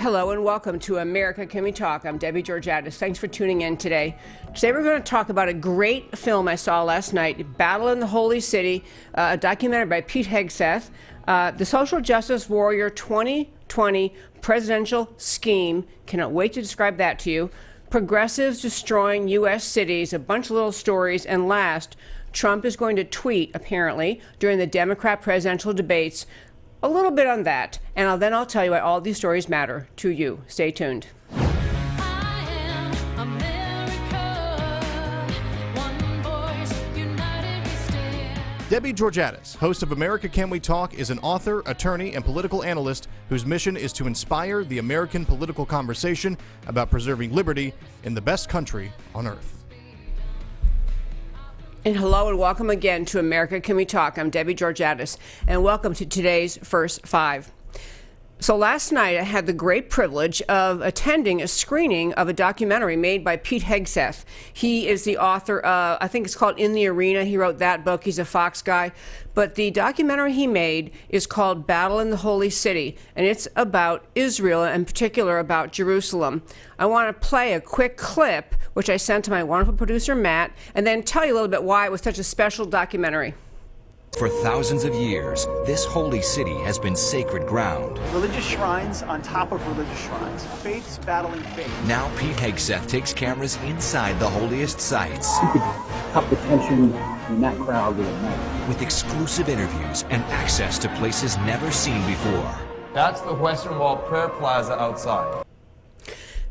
Hello and welcome to America Can We Talk? I'm Debbie Georgatos. Thanks for tuning in today. Today we're going to talk about a great film I saw last night, Battle in the Holy City, a documentary by Pete Hegseth, the social justice warrior 2020 presidential scheme. Cannot wait to describe that to you. Progressives destroying U.S. cities, a bunch of little stories, and last, Trump is going to tweet, apparently, during the Democrat presidential debates. A little bit on that, and then I'll tell you why all these stories matter to you. Stay tuned. Debbie Georgatos, host of America Can We Talk, is an author, attorney, and political analyst whose mission is to inspire the American political conversation about preserving liberty in the best country on earth. And hello and welcome again to America Can We Talk? I'm Debbie Georgatos, and welcome to today's First Five. So last night I had the great privilege of attending a screening of a documentary made by Pete Hegseth. He is the author of, I think it's called In the Arena. He wrote that book. He's a Fox guy. But the documentary he made is called Battle in the Holy City, and it's about Israel, and in particular about Jerusalem. I want to play a quick clip, which I sent to my wonderful producer, Matt, and then tell you a little bit why it was such a special documentary. For thousands of years, this holy city has been sacred ground. Religious shrines on top of religious shrines. Faiths battling faith. Now Pete Hegseth takes cameras inside the holiest sites. You could cut the tension in that crowd with a knife. With exclusive interviews and access to places never seen before. That's the Western Wall Prayer Plaza outside.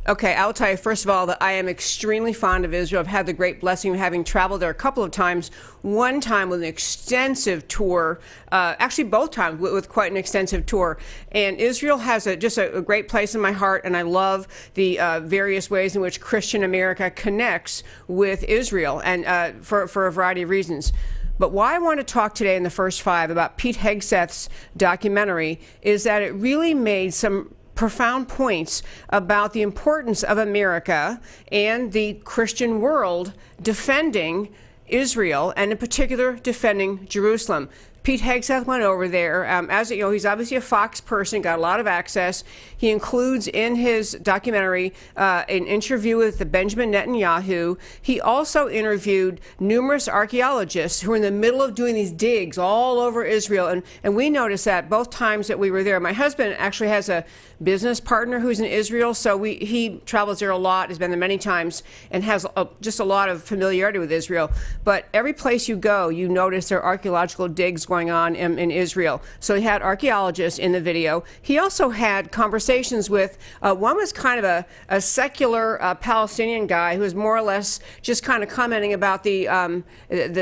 Okay, I'll tell you, first of all, that I am extremely fond of Israel. I've had the great blessing of having traveled there a couple of times. One time with an extensive tour, actually both times with quite an extensive tour. And Israel has just a great place in my heart, and I love the various ways in which Christian America connects with Israel, and for a variety of reasons. But why I want to talk today in the First Five about Pete Hegseth's documentary is that it really made some profound points about the importance of America and the Christian world defending Israel, and in particular defending Jerusalem. Pete Hegseth went over there. As you know, he's obviously a Fox person, got a lot of access. He includes in his documentary an interview with the Benjamin Netanyahu. He also interviewed numerous archaeologists who are in the middle of doing these digs all over Israel. And we noticed that both times that we were there. My husband actually has a business partner who's in Israel, so he travels there a lot, has been there many times, and has just a lot of familiarity with Israel. But every place you go, you notice there are archaeological digs going on in Israel. So he had archaeologists in the video. He also had conversations with, one was kind of a secular Palestinian guy who was more or less just kind of commenting about the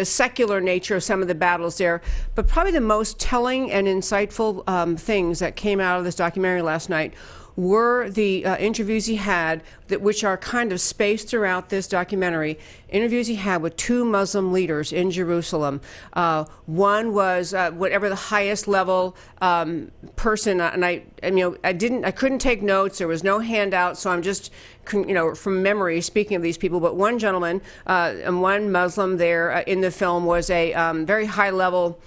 secular nature of some of the battles there. But probably the most telling and insightful things that came out of this documentary last night were the interviews he had, which are kind of spaced throughout this documentary. Interviews he had with two Muslim leaders in Jerusalem. One was whatever the highest level person, and I couldn't take notes. There was no handout, so I'm just, from memory speaking of these people. But one gentleman and one Muslim there in the film was a very high level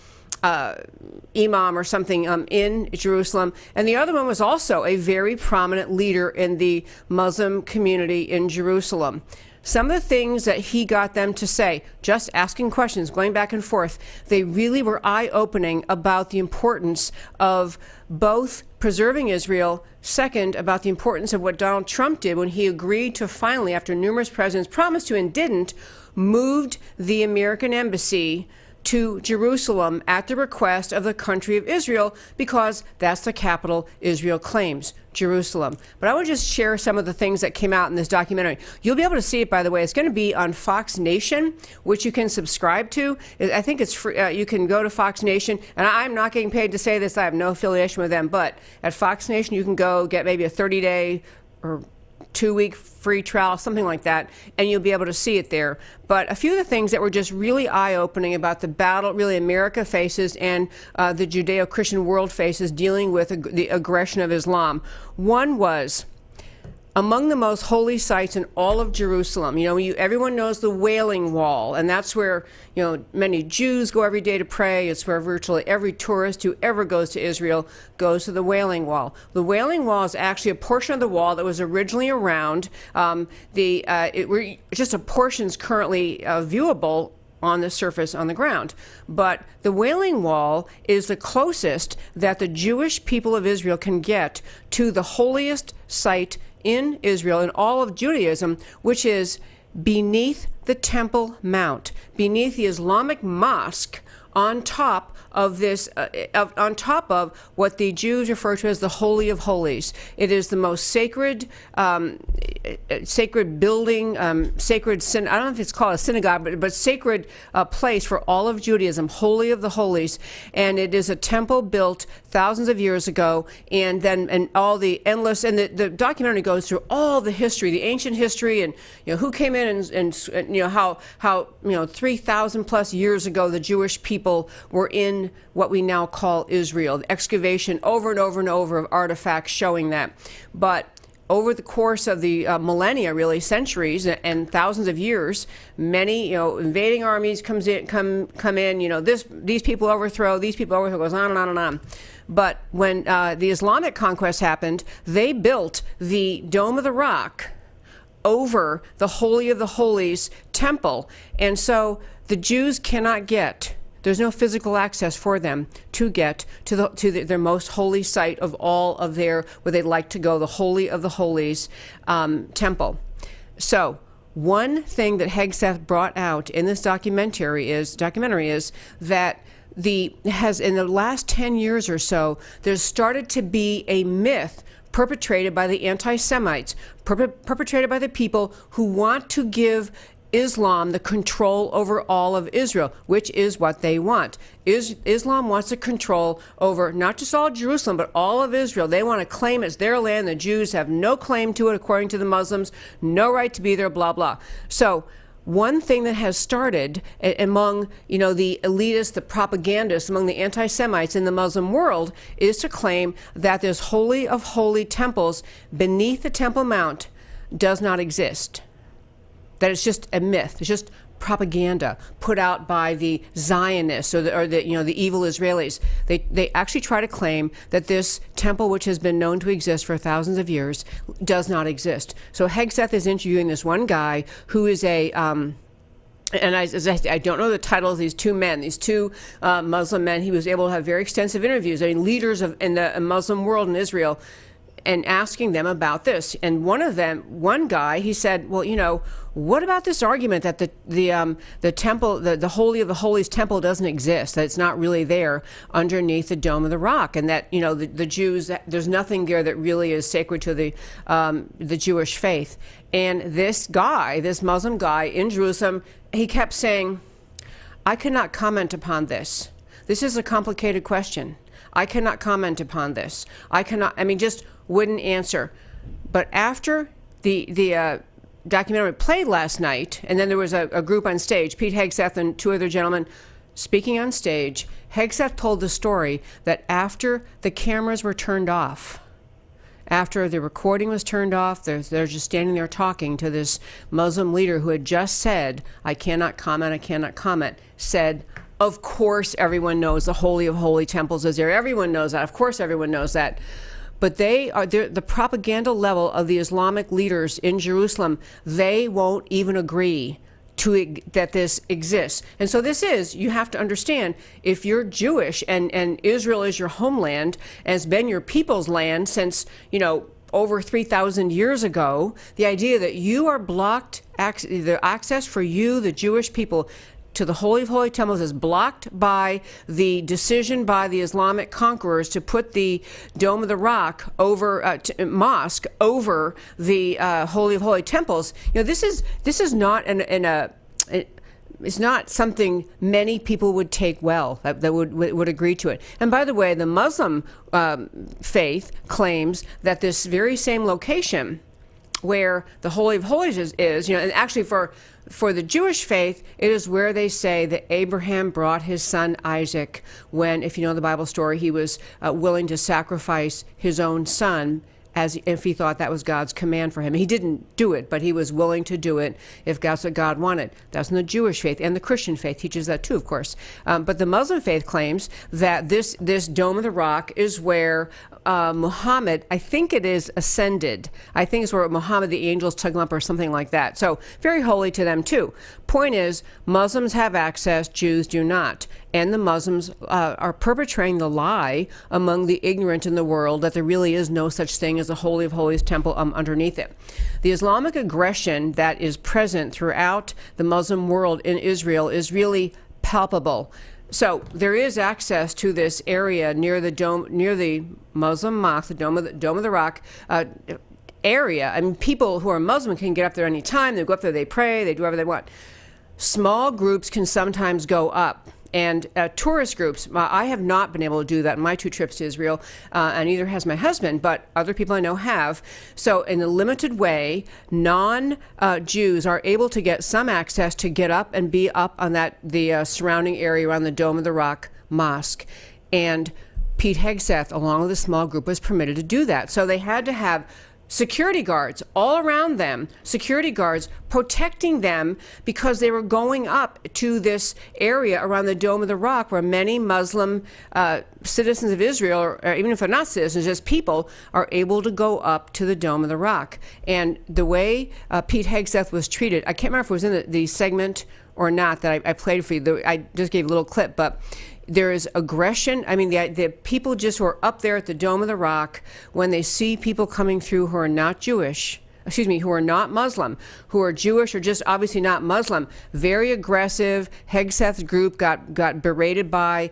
imam or something in Jerusalem, and the other one was also a very prominent leader in the Muslim community in Jerusalem. Some of the things that he got them to say, just asking questions, going back and forth, they really were eye-opening about the importance of both preserving Israel, second, about the importance of what Donald Trump did when he agreed to finally, after numerous presidents promised to and didn't, moved the American embassy to Jerusalem at the request of the country of Israel, because that's the capital Israel claims, Jerusalem. But I want to just share some of the things that came out in this documentary. You'll be able to see it, by the way. It's going to be on Fox Nation, which you can subscribe to. I think it's free. You can go to Fox Nation, and I'm not getting paid to say this. I have no affiliation with them. But at Fox Nation, you can go get maybe a 30-day or 2-week free trial, something like that, and you'll be able to see it there. But a few of the things that were just really eye-opening about the battle really America faces and the Judeo-Christian world faces dealing with the aggression of Islam. One was among the most holy sites in all of Jerusalem. Everyone knows the Wailing Wall, and that's where, many Jews go every day to pray. It's where virtually every tourist who ever goes to Israel goes to the Wailing Wall. The Wailing Wall is actually a portion of the wall that was originally around. Just a portion is currently viewable on the surface on the ground. But the Wailing Wall is the closest that the Jewish people of Israel can get to the holiest site in Israel, in all of Judaism, which is beneath the Temple Mount, beneath the Islamic mosque, on top of this, on top of what the Jews refer to as the Holy of Holies. It is the most sacred, sacred building, I don't know if it's called a synagogue, but sacred place for all of Judaism, Holy of the Holies. And it is a temple built thousands of years ago, and all the endless, and the documentary goes through all the history, the ancient history, and who came in and how 3,000 plus years ago the Jewish people were in what we now call Israel. The excavation over and over and over of artifacts showing that. But over the course of the millennia, really centuries and thousands of years, many invading armies come in. These people overthrow, goes on and on and on. But when the Islamic conquest happened, they built the Dome of the Rock over the Holy of the Holies temple, and so the Jews cannot get. There's no physical access for them to get to their most holy site of all of where they'd like to go, the Holy of the Holies temple. So one thing that Hegseth brought out in this documentary is that in the last 10 years or so, there's started to be a myth perpetrated by the anti-Semites, perpetrated by the people who want to give Islam the control over all of Israel, which is what they want. Islam wants to control over not just all Jerusalem, but all of Israel. They want to claim it's their land. The Jews have no claim to it, according to the Muslims, no right to be there, blah, blah. So one thing that has started among, the elitists, the propagandists, among the anti-Semites in the Muslim world is to claim that this Holy of Holy temples beneath the Temple Mount does not exist. That it's just a myth. It's just propaganda put out by the Zionists or the evil Israelis. They actually try to claim that this temple, which has been known to exist for thousands of years, does not exist. So Hegseth is interviewing this one guy who is I don't know the title of these two men, these two Muslim men. He was able to have very extensive interviews. Leaders in the Muslim world in Israel, and asking them about this. And one guy, he said, well, what about this argument that the temple, the Holy of the Holies temple doesn't exist, that it's not really there underneath the Dome of the Rock, and that, the Jews, there's nothing there that really is sacred to the Jewish faith. And this Muslim guy in Jerusalem, he kept saying, I cannot comment upon this. This is a complicated question. I cannot comment upon this. Just wouldn't answer. But after the documentary played last night, and then there was a group on stage, Pete Hegseth and two other gentlemen speaking on stage, Hegseth told the story that after the cameras were turned off, after the recording was turned off, they're just standing there talking to this Muslim leader who had just said, I cannot comment, said, of course everyone knows the Holy of Holy temples is there. Everyone knows that. Of course everyone knows that. But the propaganda level of the Islamic leaders in Jerusalem, they won't even agree that this exists. And so you have to understand, if you're Jewish and Israel is your homeland, and it's been your people's land since, over 3,000 years ago, the idea that you are blocked, the access for you, the Jewish people, to the Holy of Holy temples is blocked by the decision by the Islamic conquerors to put the Dome of the Rock over mosque over the Holy of Holy temples. This is not it's not something many people would take well, that would agree to it. And by the way, the Muslim faith claims that this very same location where the Holy of Holies is, and actually for the Jewish faith, it is where they say that Abraham brought his son Isaac when, if you know the Bible story, he was willing to sacrifice his own son as if he thought that was God's command for him. He didn't do it, but he was willing to do it if that's what God wanted. That's in the Jewish faith, and the Christian faith teaches that too, of course. But the Muslim faith claims that this Dome of the Rock is where Muhammad, I think it is, ascended. I think it's where Muhammad, the angels took him up or something like that. So very holy to them too. Point is, Muslims have access, Jews do not. And the Muslims are perpetrating the lie among the ignorant in the world that there really is no such thing as a Holy of Holies temple underneath it. The Islamic aggression that is present throughout the Muslim world in Israel is really palpable. So there is access to this area near the dome, near the Muslim mosque, the Dome of the Rock area. I mean, people who are Muslim can get up there anytime. They go up there, they pray, they do whatever they want. Small groups can sometimes go up. And tourist groups, I have not been able to do that in my 2 trips to Israel, and neither has my husband, but other people I know have. So in a limited way, non-Jews are able to get some access to get up and be up on the surrounding area around the Dome of the Rock Mosque. And Pete Hegseth, along with a small group, was permitted to do that. So they had to have security guards all around them, security guards protecting them because they were going up to this area around the Dome of the Rock where many Muslim citizens of Israel, or even if they're not citizens, just people, are able to go up to the Dome of the Rock. And the way Pete Hegseth was treated, I can't remember if it was in the segment or not that I played for you. I just gave a little clip, but there is aggression. I mean, the people just who are up there at the Dome of the Rock, when they see people coming through who are not Jewish, who are not Muslim, who are Jewish or just obviously not Muslim, very aggressive. Hegseth's group got berated by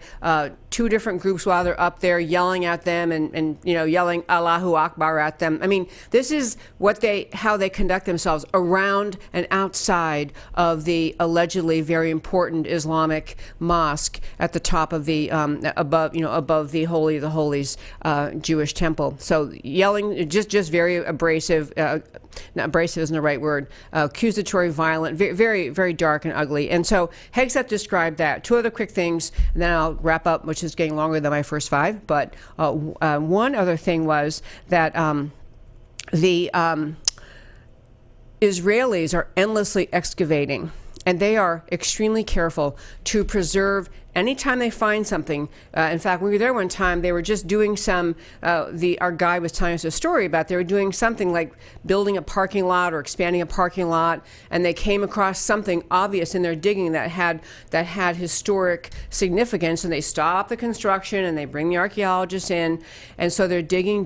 2 different groups while they're up there, yelling at them and yelling Allahu Akbar at them. I mean, this is how they conduct themselves around and outside of the allegedly very important Islamic mosque at the top of the above the Holy of the Holies Jewish temple. So yelling, just very abrasive. Not abrasive isn't the right word. Accusatory, violent, very, very dark and ugly. And so Hegseth described that. 2 other quick things, and then I'll wrap up, which is getting longer than my first 5. But one other thing was that the Israelis are endlessly excavating, and they are extremely careful to preserve anytime they find something. In fact, when we were there one time, they were just doing some, our guide was telling us a story about they were doing something like building a parking lot or expanding a parking lot, and they came across something obvious in their digging that had historic significance, and they stop the construction and they bring the archaeologists in, and so they're digging.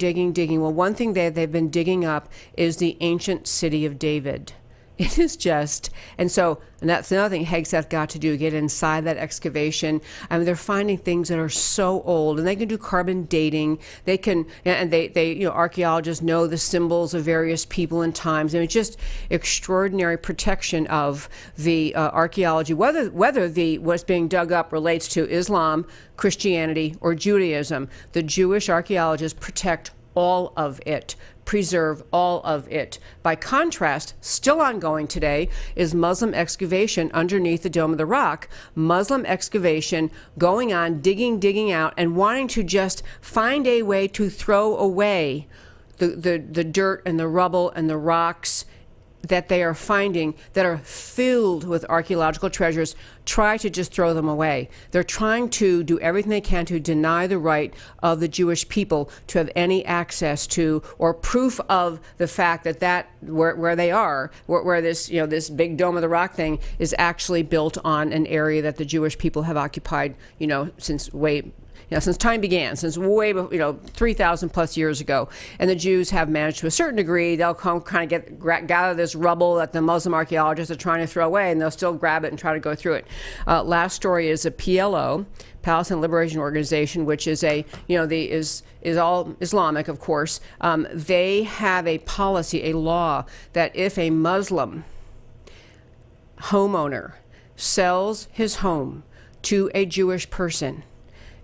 Well, one thing they've been digging up is the ancient city of David. It is just, and that's another thing Hegseth got to do, get inside that excavation. I mean, they're finding things that are so old, and they can do carbon dating. They can, and they archaeologists know the symbols of various people and times. I mean, it's just extraordinary protection of the archaeology, whether what's being dug up relates to Islam, Christianity, or Judaism. The Jewish archaeologists protect all of it, preserve all of it. By contrast, still ongoing today is Muslim excavation underneath the Dome of the Rock. Muslim excavation going on, digging out, and wanting to just find a way to throw away the dirt and the rubble and the rocks that they are finding that are filled with archaeological treasures. Try to just throw them away. They're trying to do everything they can to deny the right of the Jewish people to have any access to or proof of the fact that where they are, where this this big Dome of the Rock thing is actually built on an area that the Jewish people have occupied since time began, since way 3,000 plus years ago. And the Jews have managed to a certain degree. They'll kind of gather this rubble that the Muslim archaeologists are trying to throw away, and they'll still grab it and try to go through it. Last story is a PLO, Palestine Liberation Organization, which is is all Islamic, of course. They have a policy, a law, that if a Muslim homeowner sells his home to a Jewish person,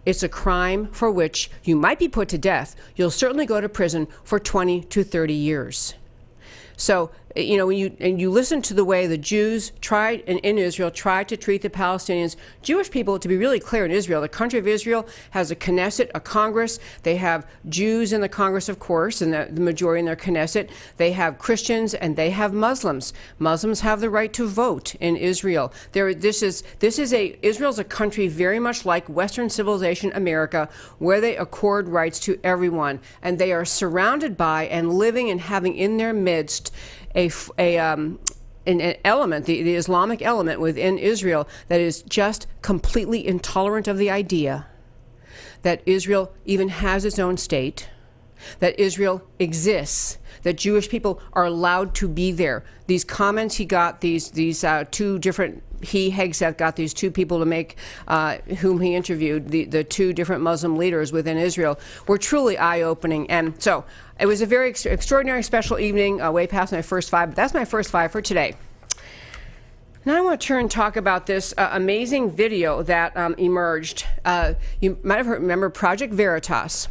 it's a crime for which you might be put to death. You'll certainly go to prison for 20 to 30 years. So you know, when you listen to the way the Jews tried in Israel tried to treat the Palestinians, Jewish people, to be really clear, in Israel, the country of Israel has a Knesset, a Congress. They have Jews in the Congress, of course, and the majority in their Knesset. They have Christians and they have Muslims. Muslims have the right to vote in Israel. Israel's a country very much like Western civilization, America, where they accord rights to everyone, and they are surrounded by and living and having in their midst an element, the Islamic element within Israel that is just completely intolerant of the idea that Israel even has its own state, that Israel exists, that Jewish people are allowed to be there. These comments he got, these two different, Hegseth got these two people to make, whom he interviewed, the two different Muslim leaders within Israel, were truly eye-opening. And so it was a very extraordinary, special evening, way past my first five, but that's my first five for today. Now I want to turn and talk about this amazing video that emerged. You might have remember Project Veritas.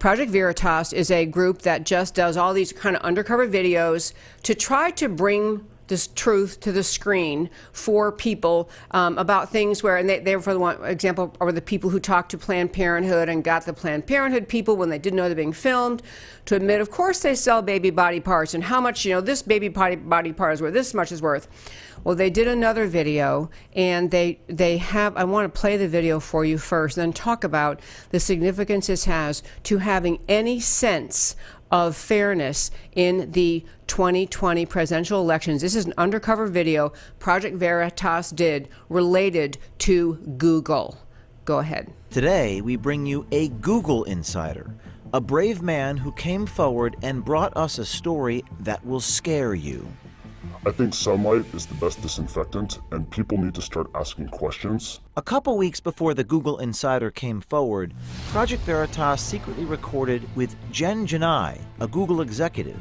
Project Veritas is a group that just does all these kind of undercover videos to try to bring this truth to the screen for people about things where, and they for the one example, are the people who talked to Planned Parenthood and got the Planned Parenthood people when they didn't know they're being filmed to admit, of course, they sell baby body parts and how much, this baby body part is worth, this much is worth. Well, they did another video, and they have, I want to play the video for you first, then talk about the significance this has to having any sense of fairness in the 2020 presidential elections. This is an undercover video Project Veritas did related to Google. Go ahead. Today, we bring you a Google insider, a brave man who came forward and brought us a story that will scare you. I think sunlight is the best disinfectant, and people need to start asking questions. A couple weeks before the Google insider came forward, Project Veritas secretly recorded with Jen Janai, a Google executive.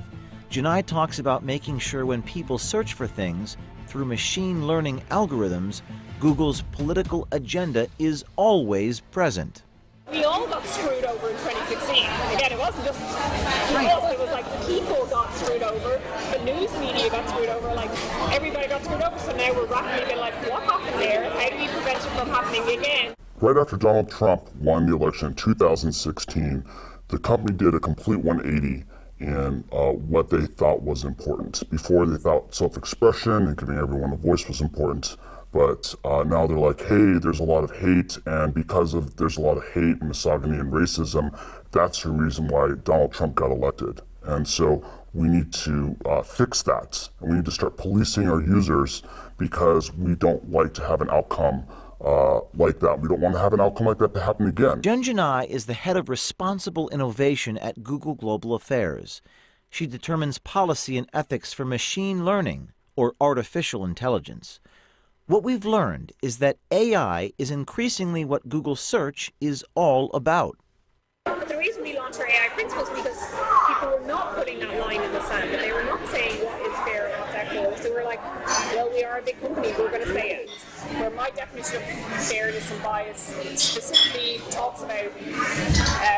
Janai talks about making sure when people search for things through machine learning algorithms, Google's political agenda is always present. We all got screwed over in 2016. Again, it wasn't just us, it was like people got screwed over, the news media got screwed over, like everybody got screwed over. So now we're rapidly being like, what happened there? How do we prevent it from happening again? Right after Donald Trump won the election in 2016, the company did a complete 180 in what they thought was important. Before, they thought self-expression and giving everyone a voice was important. But now they're like, hey, there's a lot of hate, and because of there's a lot of hate, misogyny, and racism, that's the reason why Donald Trump got elected. And so we need to fix that, and we need to start policing our users because we don't like to have an outcome like that. We don't want to have an outcome like that to happen again. Jen Janai is the head of responsible innovation at Google Global Affairs. She determines policy and ethics for machine learning, or artificial intelligence. What we've learned is that AI is increasingly what Google Search is all about. But the reason we launched our AI principles is because people were not putting that line in the sand, and they were not saying what is fair and what's equitable. So we're like, well, we are a big company, we're going to say it. Where my definition of fairness and bias specifically talks about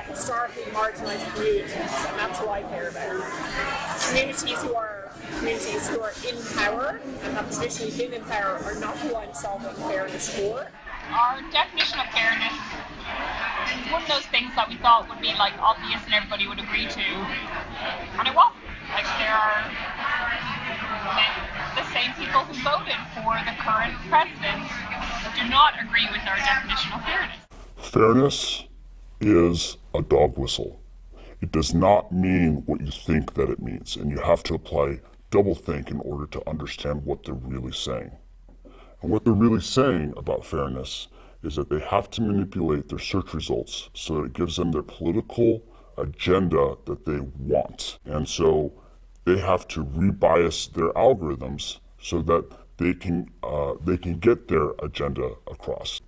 historically marginalized communities, and that's who I care about. Communities who are in power and have traditionally been in power are not who I'm solving fairness for. Our definition of fairness is one of those things that we thought would be like obvious and everybody would agree to, and it wasn't. Like there are the same people who voted for the current president do not agree with our definition of fairness. Fairness is a dog whistle. It does not mean what you think that it means, and you have to apply doublethink in order to understand what they're really saying. And what they're really saying about fairness is that they have to manipulate their search results so that it gives them their political agenda that they want. And so they have to rebias their algorithms so that they can get their agenda across.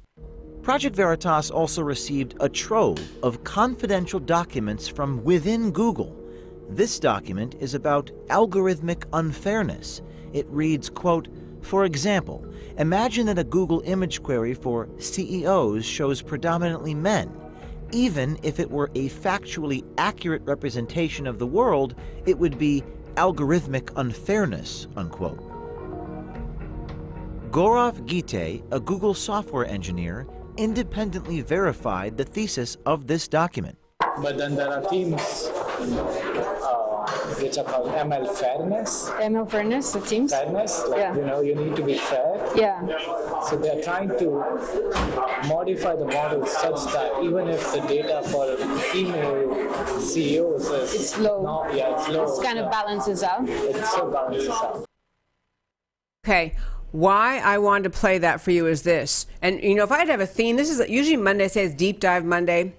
Project Veritas also received a trove of confidential documents from within Google. This document is about algorithmic unfairness. It reads, quote, for example, imagine that a Google image query for CEOs shows predominantly men. Even if it were a factually accurate representation of the world, it would be algorithmic unfairness, unquote. Gaurav Gite, a Google software engineer, independently verified the thesis of this document. But then there are teams which are called ML fairness. ML fairness, it seems. Fairness, like, yeah. You know, you need to be fair. Yeah. So they're trying to modify the model such that even if the data for female CEOs is it's low. No, yeah, it's low. It kind of balances out. It still balances out. Okay. Why I wanted to play that for you is this. And, you know, if I had to have a theme, this is usually Monday, I say it's Deep Dive Monday.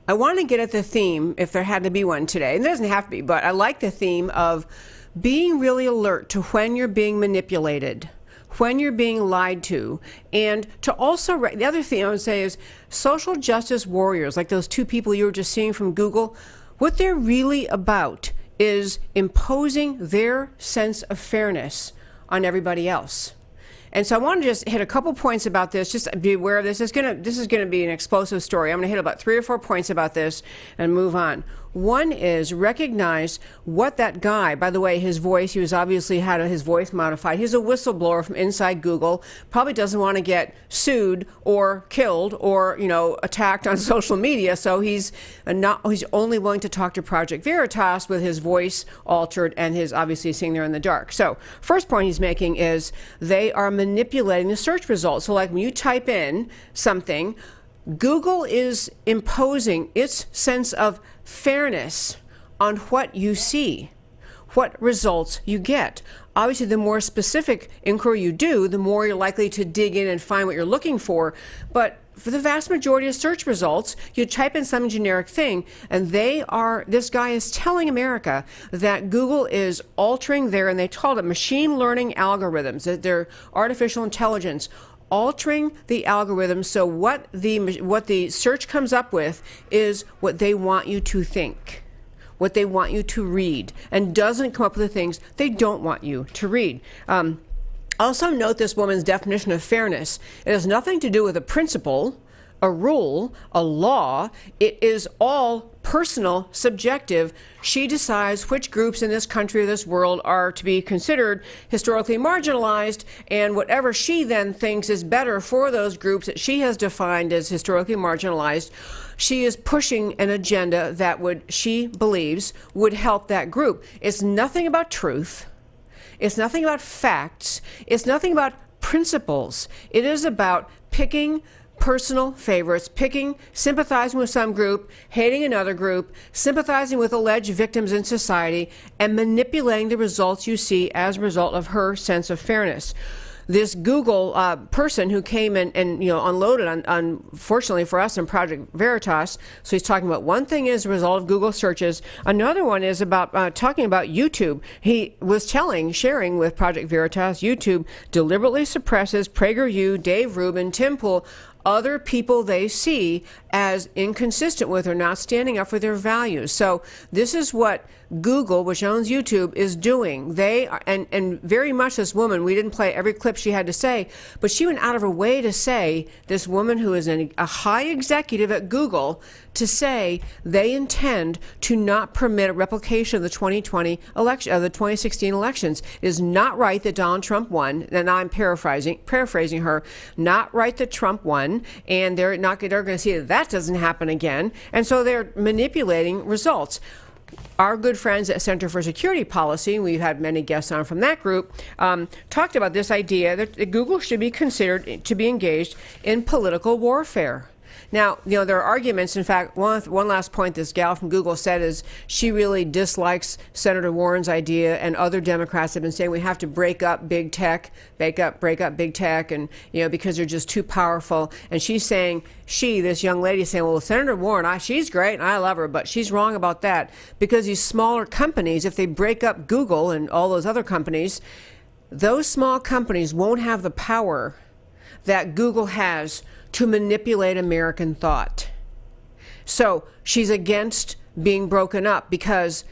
I want to get at the theme, if there had to be one today, and there doesn't have to be, but I like the theme of being really alert to when you're being manipulated, when you're being lied to, and to also, the other thing I would say is social justice warriors, like those two people you were just seeing from Google, what they're really about is imposing their sense of fairness on everybody else. And so I want to just hit a couple points about this. Just be aware of this. This is going to be an explosive story. I'm going to hit about 3 or 4 points about this and move on. One is recognize what that guy, by the way, his voice, he was obviously had his voice modified. He's a whistleblower from inside Google, probably doesn't want to get sued or killed or, you know, attacked on social media. So he's only willing to talk to Project Veritas with his voice altered and his obviously sitting there in the dark. So first point he's making is they are manipulating the search results. So like when you type in something, Google is imposing its sense of fairness on what you see, what results you get. Obviously, the more specific inquiry you do, the more you're likely to dig in and find what you're looking for. But for the vast majority of search results, you type in some generic thing, and this guy is telling America that Google is altering and they call it machine learning algorithms, that they're artificial intelligence, altering the algorithm so what the search comes up with is what they want you to think, what they want you to read, and doesn't come up with the things they don't want you to read. Also note this woman's definition of fairness. It has nothing to do with a principle, a rule, a law. It is all personal, subjective. She decides which groups in this country or this world are to be considered historically marginalized, and whatever she then thinks is better for those groups that she has defined as historically marginalized, she is pushing an agenda that she believes would help that group. It's nothing about truth. It's nothing about facts. It's nothing about principles. It is about picking personal favorites, sympathizing with some group, hating another group, sympathizing with alleged victims in society, and manipulating the results you see as a result of her sense of fairness. This Google person who came and unloaded unfortunately for us in Project Veritas. So he's talking about one thing is a result of Google searches. Another one is about talking about YouTube. He was sharing with Project Veritas, YouTube deliberately suppresses PragerU, Dave Rubin, Tim Pool, other people they see as inconsistent with or not standing up for their values. So this is what Google, which owns YouTube, is doing. They are, and very much this woman, we didn't play every clip she had to say, but she went out of her way to say, this woman who is a high executive at Google, to say they intend to not permit a replication of the 2020 election, of the 2016 elections. It is not right that Donald Trump won, and I'm paraphrasing her, not right that Trump won, and they're going to see that doesn't happen again, and so they're manipulating results. Our good friends at Center for Security Policy, we've had many guests on from that group, talked about this idea that Google should be considered to be engaged in political warfare. Now, there are arguments. In fact, one last point this gal from Google said is she really dislikes Senator Warren's idea, and other Democrats have been saying we have to break up big tech, break up big tech, and because they're just too powerful. And she's saying, this young lady is saying, well, Senator Warren, she's great and I love her, but she's wrong about that, because these smaller companies, if they break up Google and all those other companies, those small companies won't have the power that Google has to manipulate American thought. So she's against being broken up because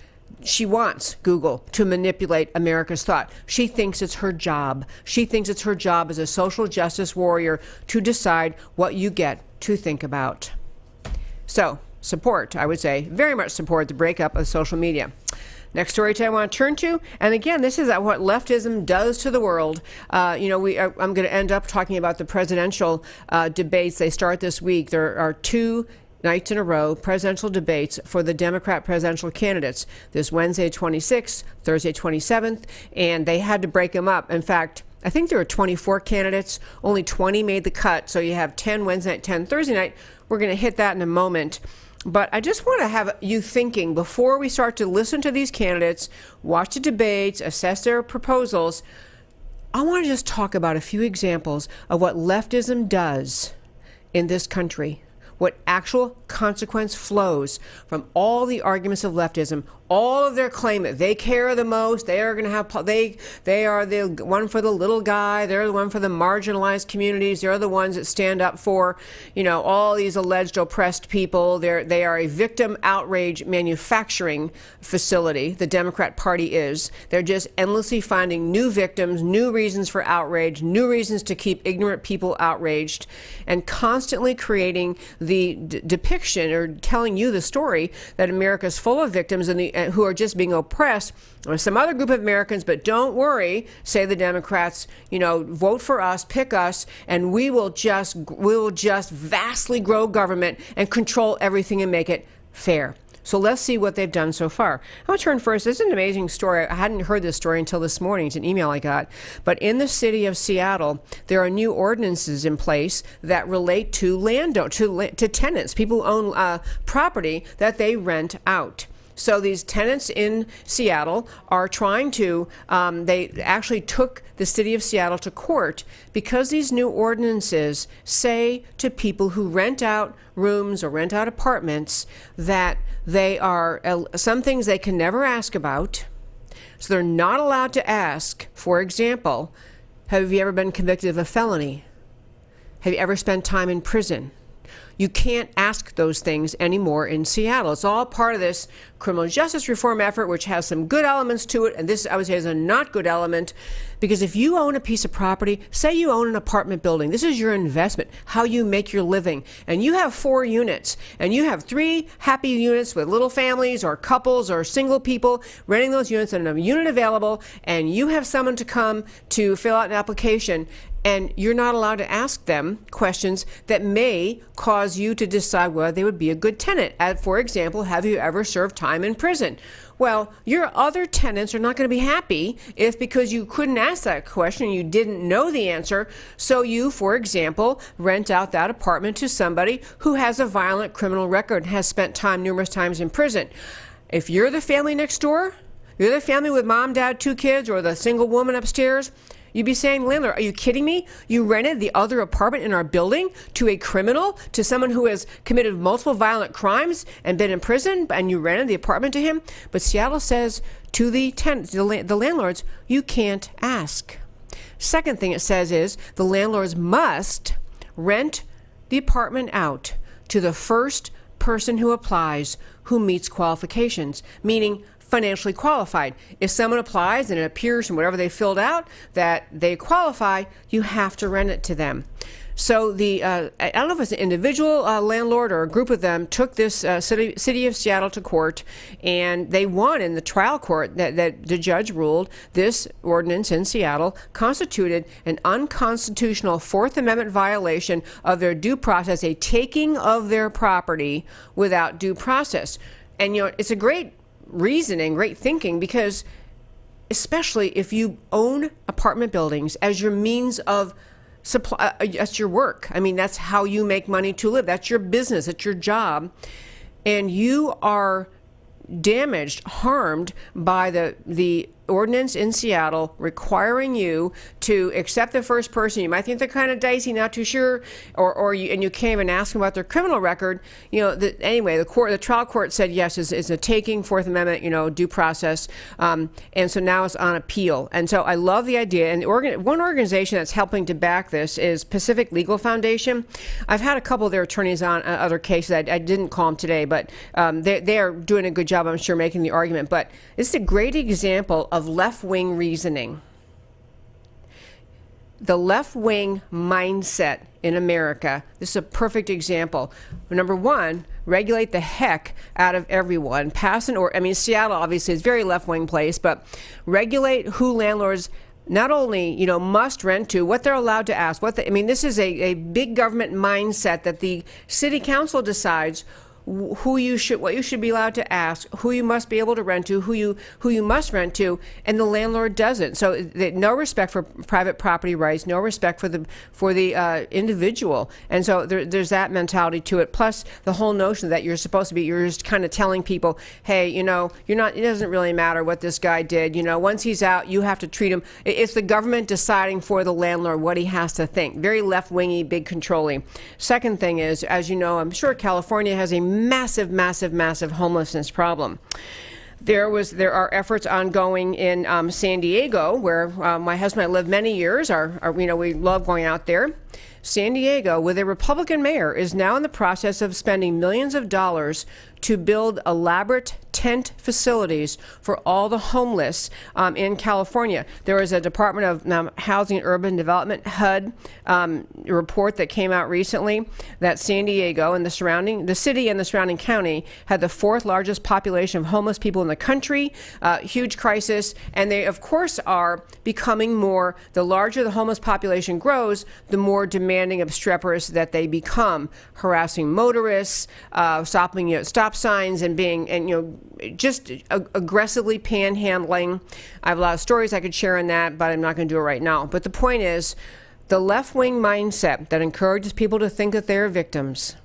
she wants Google to manipulate America's thought. She thinks it's her job. She thinks it's her job as a social justice warrior to decide what you get to think about. So support, I would say, very much support the breakup of social media. Next story I want to turn to, and again, this is what leftism does to the world. I'm going to end up talking about the presidential debates. They start this week. There are 2 nights in a row, presidential debates for the Democrat presidential candidates. This Wednesday 26th, Thursday 27th, and they had to break them up. In fact, I think there were 24 candidates. Only 20 made the cut. So you have 10 Wednesday night, 10 Thursday night. We're going to hit that in a moment. But I just want to have you thinking before we start to listen to these candidates, watch the debates, assess their proposals. I want to just talk about a few examples of what leftism does in this country. What actual consequence flows from all the arguments of leftism, all of their claim that they care the most, they are going to have, they are the one for the little guy, they're the one for the marginalized communities, they're the ones that stand up for, all these alleged oppressed people. They are a victim outrage manufacturing facility, the Democrat Party is. They're just endlessly finding new victims, new reasons for outrage, new reasons to keep ignorant people outraged, and constantly creating the depiction or telling you the story that America's full of victims and who are just being oppressed, or some other group of Americans. But don't worry, say the Democrats, vote for us, pick us, and we will just vastly grow government and control everything and make it fair. So let's see what they've done so far. I'm going to turn first. This is an amazing story. I hadn't heard this story until this morning. It's an email I got. But in the city of Seattle, there are new ordinances in place that relate to to tenants, people who own property that they rent out. So these tenants in Seattle are trying to, they actually took the city of Seattle to court because these new ordinances say to people who rent out rooms or rent out apartments that they are, some things they can never ask about. So they're not allowed to ask, for example, have you ever been convicted of a felony? Have you ever spent time in prison? You can't ask those things anymore in Seattle. It's all part of this criminal justice reform effort, which has some good elements to it, and this, I would say, is a not good element, because if you own a piece of property, say you own an apartment building, this is your investment, how you make your living, and you have 4 units, and you have 3 happy units with little families or couples or single people renting those units, and a unit available, and you have someone to come to fill out an application, and you're not allowed to ask them questions that may cause you to decide whether they would be a good tenant. For example, have you ever served time in prison? Well, your other tenants are not going to be happy if, because you couldn't ask that question, you didn't know the answer, so you, for example, rent out that apartment to somebody who has a violent criminal record and has spent time numerous times in prison. If you're the family next door, you're the family with mom, dad, 2 kids, or the single woman upstairs, you'd be saying, landlord, are you kidding me? You rented the other apartment in our building to a criminal, to someone who has committed multiple violent crimes and been in prison, and you rented the apartment to him? But Seattle says to the landlords, you can't ask. Second thing it says is the landlords must rent the apartment out to the first person who applies who meets qualifications, meaning financially qualified. If someone applies and it appears from whatever they filled out that they qualify, you have to rent it to them. So I don't know if it's an individual landlord or a group of them took this city of Seattle to court, and they won in the trial court that the judge ruled this ordinance in Seattle constituted an unconstitutional Fourth Amendment violation of their due process, a taking of their property without due process. And it's a great reasoning, great thinking, because especially if you own apartment buildings as your means of supply, that's your work. I mean, that's how you make money to live. That's your business. It's your job. And you are damaged, harmed by the ordinance in Seattle requiring you to accept the first person. You might think they're kind of dicey, not too sure, or you can't even ask them about their criminal record. Anyway, the trial court said yes, is a taking, Fourth Amendment, due process, and so now it's on appeal. And so I love the idea. And one organization that's helping to back this is Pacific Legal Foundation. I've had a couple of their attorneys on other cases. I didn't call them today, but they are doing a good job, I'm sure, making the argument. But it's a great example of left-wing reasoning. The left-wing mindset in America, this is a perfect example. Number one, regulate the heck out of everyone. Seattle obviously is a very left-wing place, but regulate who landlords not only, must rent to, what they're allowed to ask. This is a big government mindset that the city council decides what you should be allowed to ask, who you must be able to rent to, who you must rent to, and the landlord doesn't. So no respect for private property rights, no respect for the individual, and so there's that mentality to it. Plus the whole notion that you're just kind of telling people, hey, you're not. It doesn't really matter what this guy did. Once he's out, you have to treat him. It's the government deciding for the landlord what he has to think. Very left-wingy, big controlling. Second thing is, as you know, I'm sure California has a massive homelessness problem. There are efforts ongoing in San Diego, where my husband and I lived many years. We love going out there. San Diego, with a Republican mayor, is now in the process of spending millions of dollars to build elaborate tent facilities for all the homeless in California. There was a Department of Housing and Urban Development, HUD, report that came out recently that San Diego and the city and the surrounding county had the fourth largest population of homeless people in the country. Huge crisis, and they of course are becoming more. The larger the homeless population grows, the more demanding obstreperous that they become, harassing motorists, stopping stop signs, and just aggressively panhandling. I have a lot of stories I could share on that, but I'm not going to do it right now. But the point is, the left-wing mindset that encourages people to think that they're victims,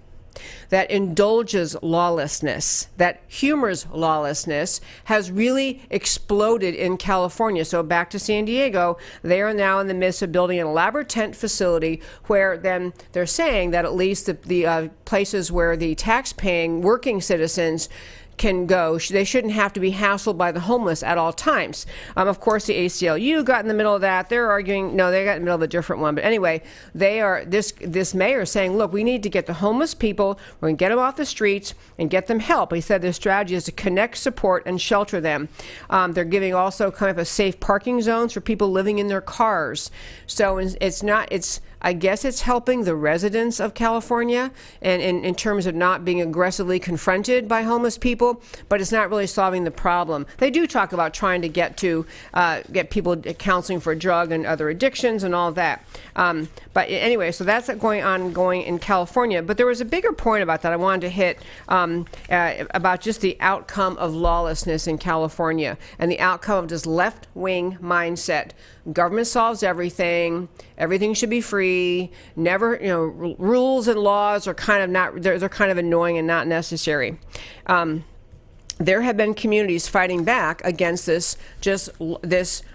that indulges lawlessness, that humors lawlessness, has really exploded in California. So back to San Diego, they are now in the midst of building an elaborate tent facility where then they're saying that at least the places where the tax-paying working citizens can go, they shouldn't have to be hassled by the homeless at all times. Of course, the ACLU got in the middle of that. They're arguing, no, they got in the middle of a different one. But anyway, this mayor is saying, look, we need to get the homeless people, we're going to get them off the streets and get them help. He said their strategy is to connect, support, and shelter them. They're giving also kind of a safe parking zones for people living in their cars. So I guess it's helping the residents of California and in terms of not being aggressively confronted by homeless people, but it's not really solving the problem. They do talk about trying to get people counseling for drug and other addictions and all of that. But anyway, so that's going in California. But there was a bigger point about that I wanted to hit about just the outcome of lawlessness in California and the outcome of this left-wing mindset. Government solves everything. Everything should be free. Never, rules and laws are kind of not. They're kind of annoying and not necessary. There have been communities fighting back against this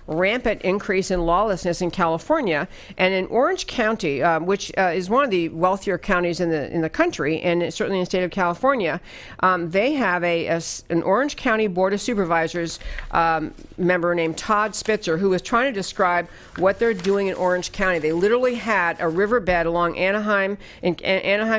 rampant increase in lawlessness in California. And in Orange County, which is one of the wealthier counties in the country, and certainly in the state of California, they have an Orange County Board of Supervisors member named Todd Spitzer, who was trying to describe what they're doing in Orange County. They literally had a riverbed along Anaheim,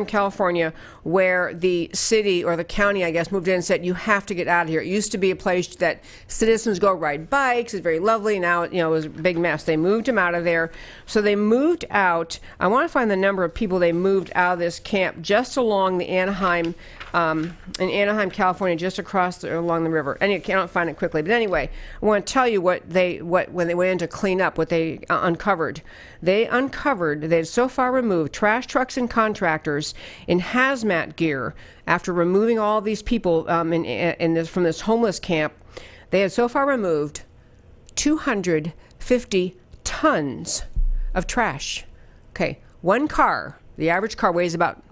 California, where the city or the county, I guess, moved in and said, you have to get out of here. It used to be a place that citizens go ride bikes. It's very lovely. Now, it was a big mess. They moved them out of there. So they moved out. I want to find the number of people they moved out of this camp just along the Anaheim, in Anaheim, California, just along the river. And you cannot find it quickly. But anyway, I want to tell you when they went in to clean up, what they uncovered. They had so far removed trash trucks and contractors in hazmat gear after removing all these people from this homeless camp. They had so far removed 250 tons of trash. Okay, one car, the average car weighs about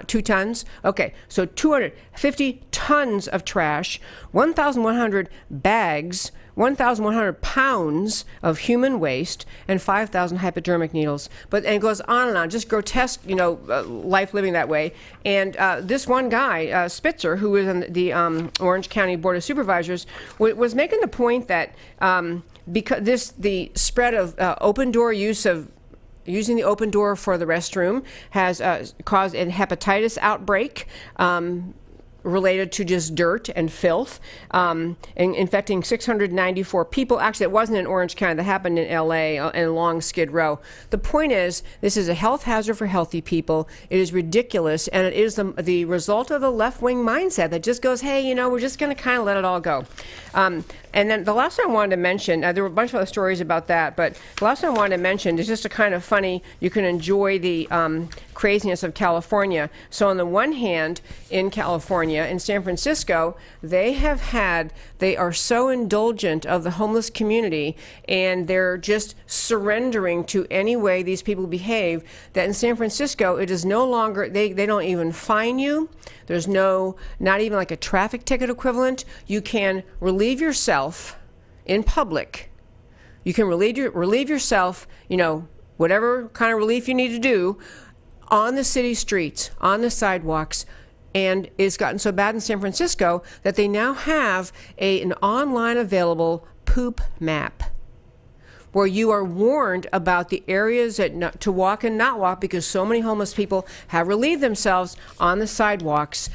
2 tons. Okay, so 250 tons of trash, 1,100 bags, 1,100 pounds of human waste, and 5,000 hypodermic needles. And it goes on and on, just grotesque, life living that way. And this one guy, Spitzer, who was in the Orange County Board of Supervisors, was making the point that because the spread of open door using the open door for the restroom has caused a hepatitis outbreak. related to just dirt and filth, and infecting 694 people. Actually, it wasn't in Orange County. That happened in L.A. in Long Skid Row. The point is, this is a health hazard for healthy people. It is ridiculous, and it is the result of the left-wing mindset that just goes, hey, we're just going to kind of let it all go. And then the last thing I wanted to mention, there were a bunch of other stories about that, but the last thing I wanted to mention is just a kind of funny, you can enjoy the craziness of California. So on the one hand, in California, in San Francisco, they are so indulgent of the homeless community, and they're just surrendering to any way these people behave, that in San Francisco, it is no longer, they don't even fine you. There's not even like a traffic ticket equivalent. You can relieve yourself in public. You can relieve yourself, whatever kind of relief you need to do, on the city streets, on the sidewalks. And it's gotten so bad in San Francisco that they now have an online available poop map, where you are warned about the areas to walk and not walk, because so many homeless people have relieved themselves on the sidewalks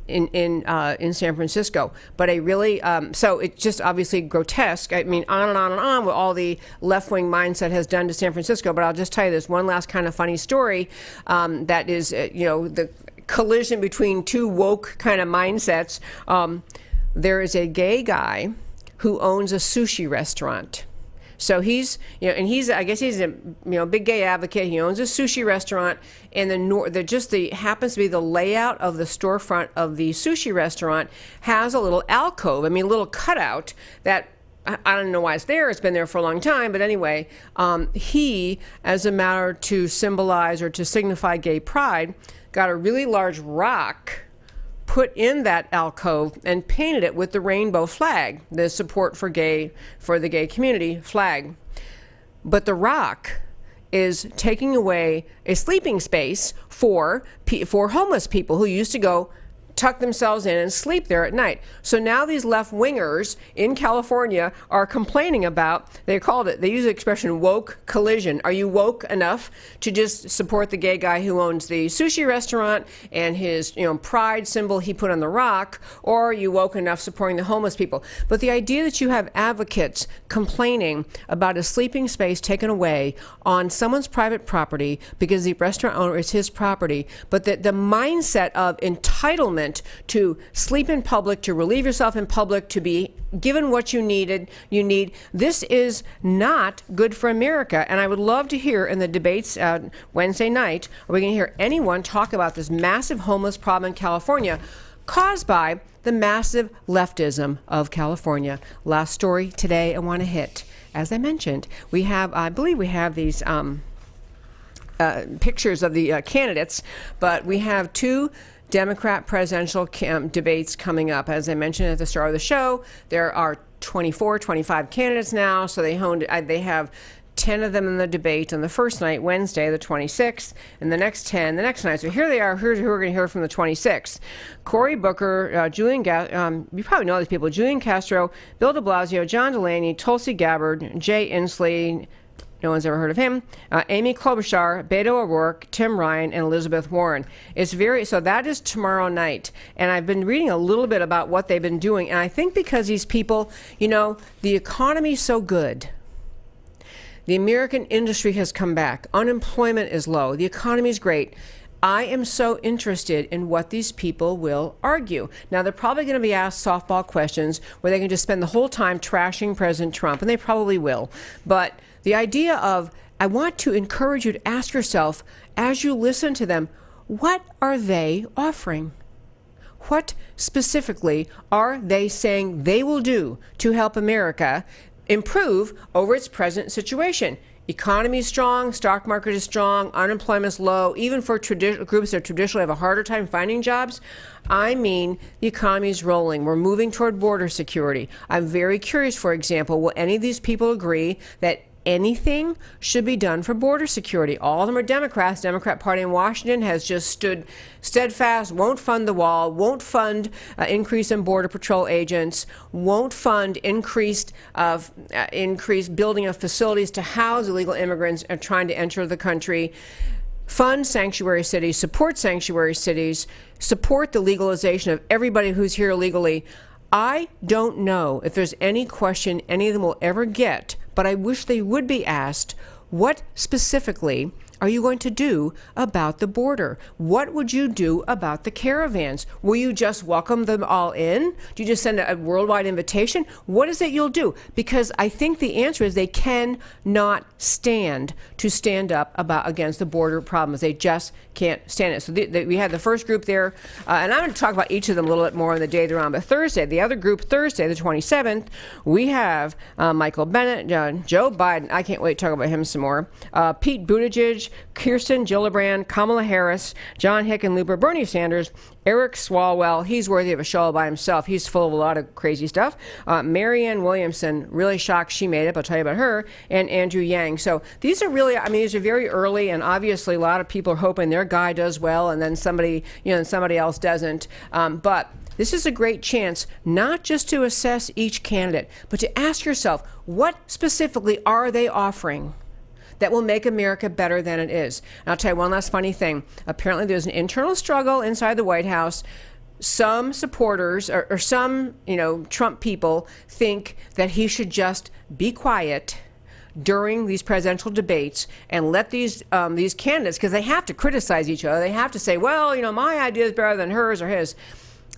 in San Francisco. But so it's just obviously grotesque. I mean, on and on and on what all the left-wing mindset has done to San Francisco. But I'll just tell you this one last kind of funny story that is, the collision between two woke kind of mindsets. There is a gay guy who owns a sushi restaurant. So he's, I guess he's a, big gay advocate. He owns a sushi restaurant, and happens to be the layout of the storefront of the sushi restaurant has a little alcove. I mean, a little cutout that, I don't know why it's there. It's been there for a long time. But anyway, he, as a matter to symbolize or to signify gay pride, got a really large rock put in that alcove and painted it with the rainbow flag, the support for the gay community flag. But the rock is taking away a sleeping space for homeless people who used to go tuck themselves in and sleep there at night. So now these left-wingers in California are complaining about, they use the expression woke collision. Are you woke enough to just support the gay guy who owns the sushi restaurant and his, pride symbol he put on the rock, or are you woke enough supporting the homeless people? But the idea that you have advocates complaining about a sleeping space taken away on someone's private property because the restaurant owner is his property, but the mindset of entitlement to sleep in public, to relieve yourself in public, to be given what you need. This is not good for America. And I would love to hear in the debates Wednesday night, are we going to hear anyone talk about this massive homeless problem in California caused by the massive leftism of California? Last story today I want to hit. As I mentioned, I believe we have these pictures of the candidates, but we have two Democrat presidential debates coming up. As I mentioned at the start of the show, there are 25 candidates now, so they have 10 of them in the debate on the first night, Wednesday, the 26th, and the next 10 the next night. So here they are. Here's who we're going to hear from the 26th. Cory Booker, you probably know these people, Julian Castro, Bill de Blasio, John Delaney, Tulsi Gabbard, Jay Inslee, no one's ever heard of him, Amy Klobuchar, Beto O'Rourke, Tim Ryan, and Elizabeth Warren. So that is tomorrow night. And I've been reading a little bit about what they've been doing. And I think because these people, the economy's so good. The American industry has come back. Unemployment is low. The economy is great. I am so interested in what these people will argue. Now, they're probably going to be asked softball questions where they can just spend the whole time trashing President Trump, and they probably will. But the idea of, I want to encourage you to ask yourself, as you listen to them, what are they offering? What specifically are they saying they will do to help America improve over its present situation? Economy is strong, stock market is strong, unemployment is low, even for groups that traditionally have a harder time finding jobs. I mean, the economy is rolling. We're moving toward border security. I'm very curious, for example, will any of these people agree that anything should be done for border security? All of them are Democrats. The Democrat Party in Washington has just stood steadfast, won't fund the wall, won't fund increase in Border Patrol agents, won't fund increased building of facilities to house illegal immigrants trying to enter the country. fund sanctuary cities, support sanctuary cities, support the legalization of everybody who's here illegally. I don't know if there's any question any of them will ever get, but I wish they would be asked, what specifically are you going to do about the border? What would you do about the caravans? Will you just welcome them all in? Do you just send a worldwide invitation? What is it you'll do? Because I think the answer is they cannot stand up against the border problems. They just can't stand it. So we had the first group there, and I'm going to talk about each of them a little bit more on the day they're on. But Thursday, the other group, Thursday, the 27th, we have Michael Bennett, Joe Biden. I can't wait to talk about him some more. Pete Buttigieg, Kirsten Gillibrand, Kamala Harris, John Hickenlooper, Bernie Sanders, Eric Swalwell. He's worthy of a show all by himself. He's full of a lot of crazy stuff. Marianne Williamson, really shocked she made it. I'll tell you about her. And Andrew Yang. So these are really, these are very early, and obviously a lot of people are hoping their guy does well, and then somebody else doesn't. But this is a great chance not just to assess each candidate, but to ask yourself, what specifically are they offering that will make America better than it is? And I'll tell you one last funny thing. Apparently there's an internal struggle inside the White House. Some supporters or some, Trump people think that he should just be quiet during these presidential debates and let these candidates, because they have to criticize each other. They have to say, well, my idea is better than hers or his.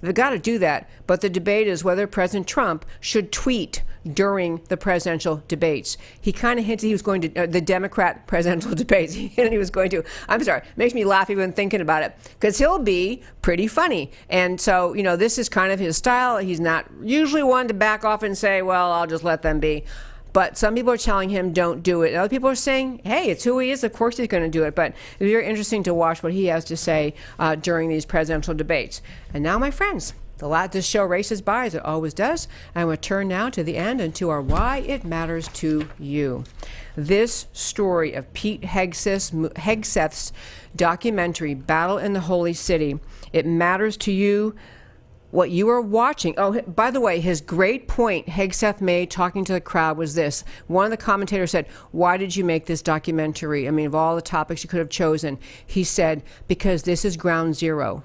They've got to do that. But the debate is whether President Trump should tweet during the presidential debates. He kind of hinted he was going to, the Democrat presidential debates, he hinted he was going to. I'm sorry, it makes me laugh even thinking about it, because he'll be pretty funny. And so, this is kind of his style. He's not usually one to back off and say, well, I'll just let them be. But some people are telling him don't do it. And other people are saying, hey, it's who he is. Of course he's going to do it. But it's very interesting to watch what he has to say during these presidential debates. And now, my friends, this show races by, as it always does. I will turn now to the end and to our Why It Matters to You. This story of Pete Hegseth's documentary, Battle in the Holy City, it matters to you. What you are watching. Oh, by the way, his great point Hegseth made talking to the crowd was this. One of the commentators said, why did you make this documentary? Of all the topics you could have chosen. He said, because this is ground zero.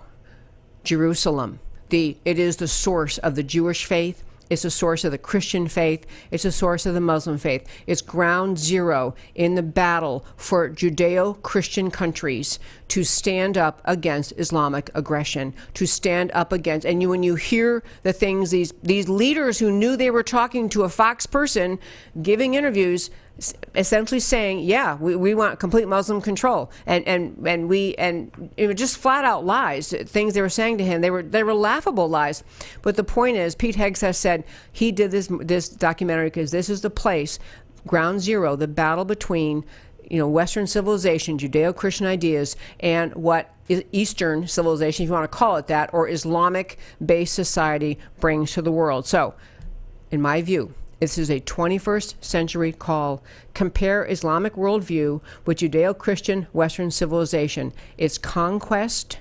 Jerusalem. It is the source of the Jewish faith. It's the source of the Christian faith. It's the source of the Muslim faith. It's ground zero in the battle for Judeo-Christian countries to stand up against Islamic aggression, to stand up against, and when you hear the things these leaders who knew they were talking to a Fox person giving interviews, essentially saying, yeah, we want complete Muslim control, and it was just flat out lies. Things they were saying to him, they were laughable lies. But the point is, Pete Hegseth said he did this documentary because this is the place, ground zero, the battle between Western civilization, Judeo-Christian ideas, and what Eastern civilization, if you want to call it that, or Islamic-based society brings to the world. So, in my view, this is a 21st century call. Compare Islamic worldview with Judeo-Christian Western civilization. It's conquest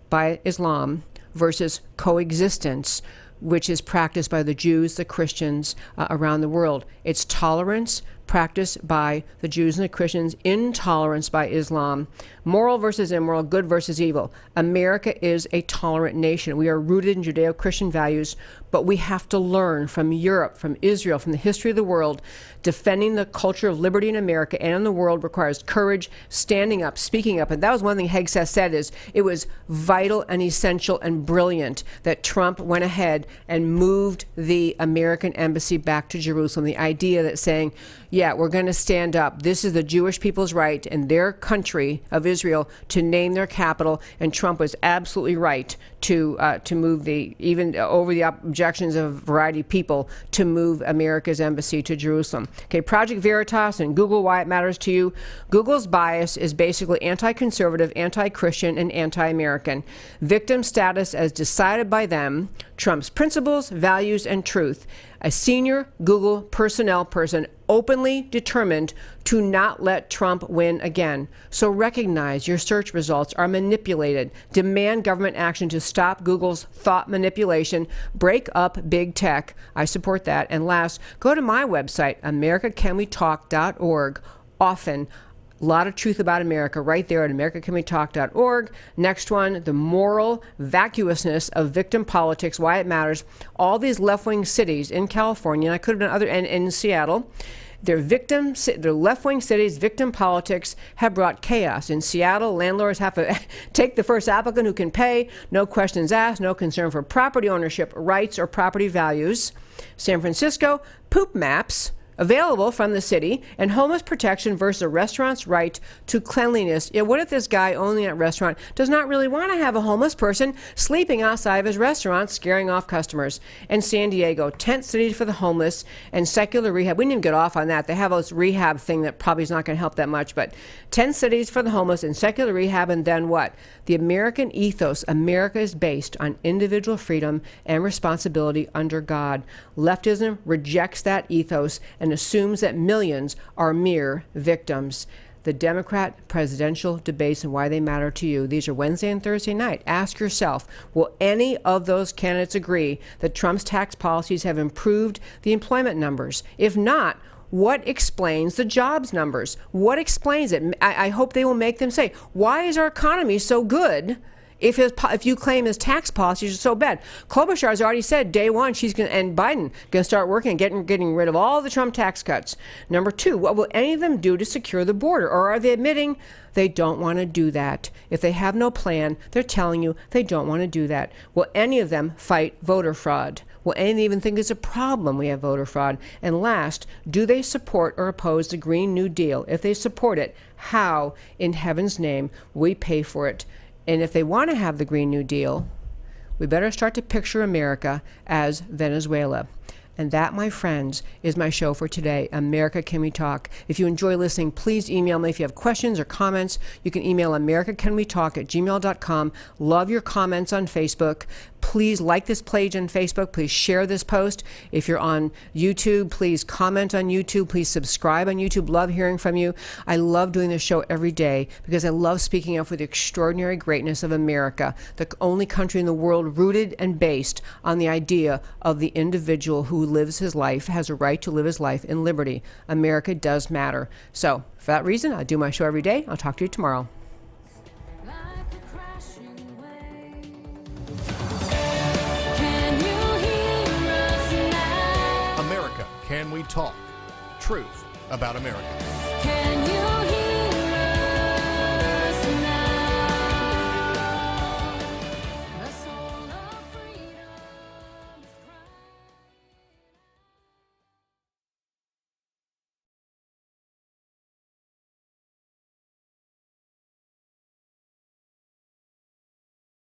by Islam versus coexistence, which is practiced by the Jews, the Christians around the world. It's tolerance practiced by the Jews and the Christians, intolerance by Islam, moral versus immoral, good versus evil. America is a tolerant nation. We are rooted in Judeo-Christian values, but we have to learn from Europe, from Israel, from the history of the world. Defending the culture of liberty in America and in the world requires courage, standing up, speaking up. And that was one thing Hegseth said, is it was vital and essential and brilliant that Trump went ahead and moved the American embassy back to Jerusalem. The idea that saying, yeah, we're going to stand up. This is the Jewish people's right in their country of Israel to name their capital, and Trump was absolutely right to move even over the objections of a variety of people, to move America's embassy to Jerusalem. Okay, Project Veritas and Google, Why It Matters to You. Google's bias is basically anti-conservative, anti-Christian, and anti-American. Victim status as decided by them, Trump's principles, values, and truth. A senior Google personnel person openly determined to not let Trump win again. So recognize your search results are manipulated. Demand government action to stop Google's thought manipulation. Break up big tech. I support that. And last, go to my website, americacanwetalk.org. Often, A lot of truth about America right there at americacanwetalk.org. Next one, the moral vacuousness of victim politics, why it matters. All these left-wing cities in California, and I could have done other, and in Seattle, their left-wing cities, victim politics have brought chaos. In Seattle, landlords have to take the first applicant who can pay, no questions asked, no concern for property ownership rights or property values. San Francisco, poop maps available from the city, and homeless protection versus a restaurant's right to cleanliness. What if this guy owning that restaurant does not really want to have a homeless person sleeping outside of his restaurant, scaring off customers? And San Diego, tent cities for the homeless and secular rehab. We didn't even get off on that. They have this rehab thing that probably is not going to help that much, but tent cities for the homeless and secular rehab, and then what? The American ethos. America is based on individual freedom and responsibility under God. Leftism rejects that ethos and assumes that millions are mere victims. The Democrat presidential debates and why they matter to you. These are Wednesday and Thursday night. Ask yourself, will any of those candidates agree that Trump's tax policies have improved the employment numbers? If not, what explains the jobs numbers? What explains it? I hope they will make them say, why is our economy so good if you claim his tax policies are so bad? Klobuchar has already said day one and Biden going to start working and getting rid of all the Trump tax cuts. Number two, what will any of them do to secure the border? Or are they admitting they don't want to do that? If they have no plan, they're telling you they don't want to do that. Will any of them fight voter fraud? Will any of them even think it's a problem we have voter fraud? And last, do they support or oppose the Green New Deal? If they support it, how in heaven's name will we pay for it? And if they want to have the Green New Deal, we better start to picture America as Venezuela. And that, my friends, is my show for today. America, Can We Talk? If you enjoy listening, please email me if you have questions or comments. You can email americacanwetalk@gmail.com. Love your comments on Facebook. Please like this page on Facebook. Please share this post. If you're on YouTube, please comment on YouTube. Please subscribe on YouTube. Love hearing from you. I love doing this show every day because I love speaking up for the extraordinary greatness of America, the only country in the world rooted and based on the idea of the individual who lives his life, has a right to live his life in liberty. America does matter. So for that reason, I do my show every day. I'll talk to you tomorrow. America, Can We Talk? Truth about America.